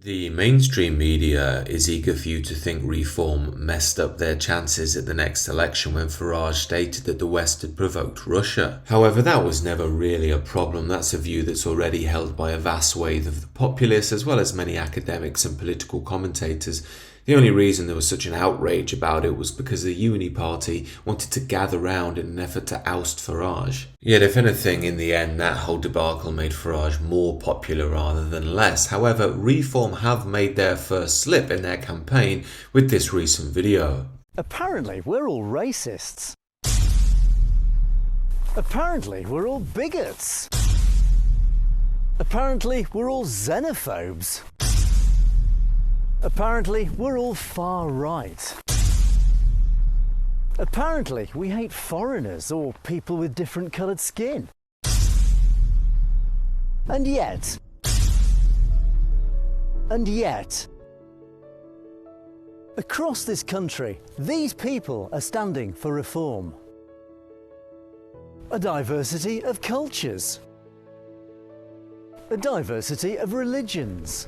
The mainstream media is eager for you to think Reform messed up their chances at the next election when Farage stated that the West had provoked Russia. However, that was never really a problem. That's a view that's already held by a vast swathe of the populace, as well as many academics and political commentators. The only reason there was such an outrage about it was because the Uni Party wanted to gather round in an effort to oust Farage. Yet if anything, in the end, that whole debacle made Farage more popular rather than less. However, Reform have made their first slip in their campaign with this recent video. Apparently we're all racists. Apparently we're all bigots. Apparently we're all xenophobes. Apparently we're all far right. Apparently we hate foreigners or people with different coloured skin. And yet, across this country, these people are standing for reform. A diversity of cultures. A diversity of religions.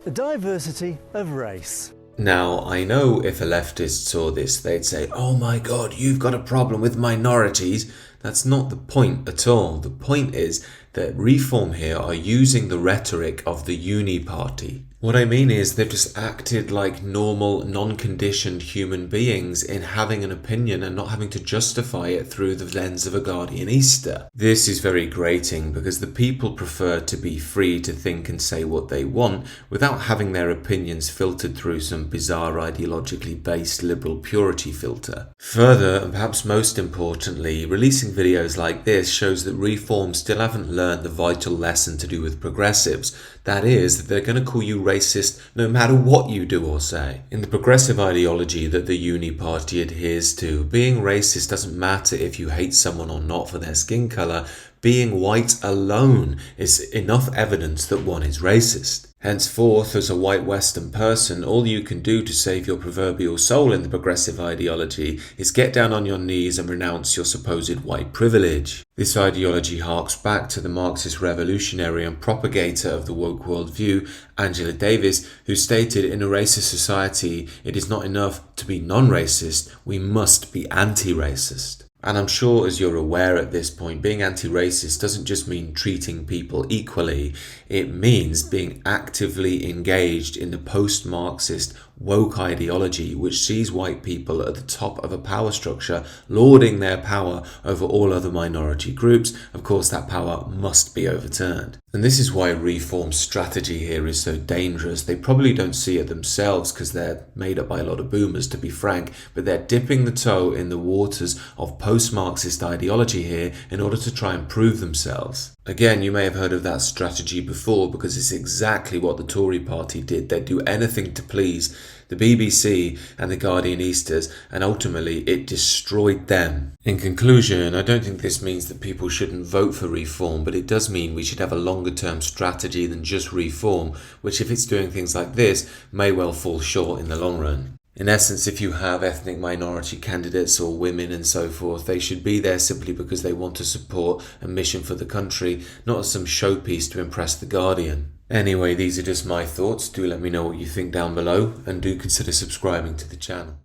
A diversity of race. Now, I know if a leftist saw this, they'd say, "Oh my God, you've got a problem with minorities." That's not the point at all. The point is that Reform here are using the rhetoric of the Uni Party. What I mean is they've just acted like normal, non-conditioned human beings in having an opinion and not having to justify it through the lens of a Guardianista. This is very grating because the people prefer to be free to think and say what they want without having their opinions filtered through some bizarre ideologically based liberal purity filter. Further, and perhaps most importantly, releasing videos like this shows that Reform still haven't learned the vital lesson to do with progressives. That is, that they're going to call you racist no matter what you do or say. In the progressive ideology that the Uni Party adheres to, being racist doesn't matter if you hate someone or not for their skin colour. Being white alone is enough evidence that one is racist. Henceforth, as a white Western person, all you can do to save your proverbial soul in the progressive ideology is get down on your knees and renounce your supposed white privilege. This ideology harks back to the Marxist revolutionary and propagator of the woke worldview, Angela Davis, who stated, "In a racist society, it is not enough to be non-racist, we must be anti-racist." And I'm sure, as you're aware at this point, being anti-racist doesn't just mean treating people equally. It means being actively engaged in the post-Marxist woke ideology, which sees white people at the top of a power structure, lording their power over all other minority groups. Of course, that power must be overturned. And this is why Reform's strategy here is so dangerous. They probably don't see it themselves because they're made up by a lot of boomers, to be frank, but they're dipping the toe in the waters of post-Marxist ideology here in order to try and prove themselves. Again, you may have heard of that strategy before because it's exactly what the Tory party did. They'd do anything to please the BBC and the Guardianistas, and ultimately it destroyed them. In conclusion, I don't think this means that people shouldn't vote for Reform, but it does mean we should have a longer term strategy than just Reform, which if it's doing things like this, may well fall short in the long run. In essence, if you have ethnic minority candidates or women and so forth, they should be there simply because they want to support a mission for the country, not as some showpiece to impress the Guardian. Anyway, these are just my thoughts. Do let me know what you think down below and do consider subscribing to the channel.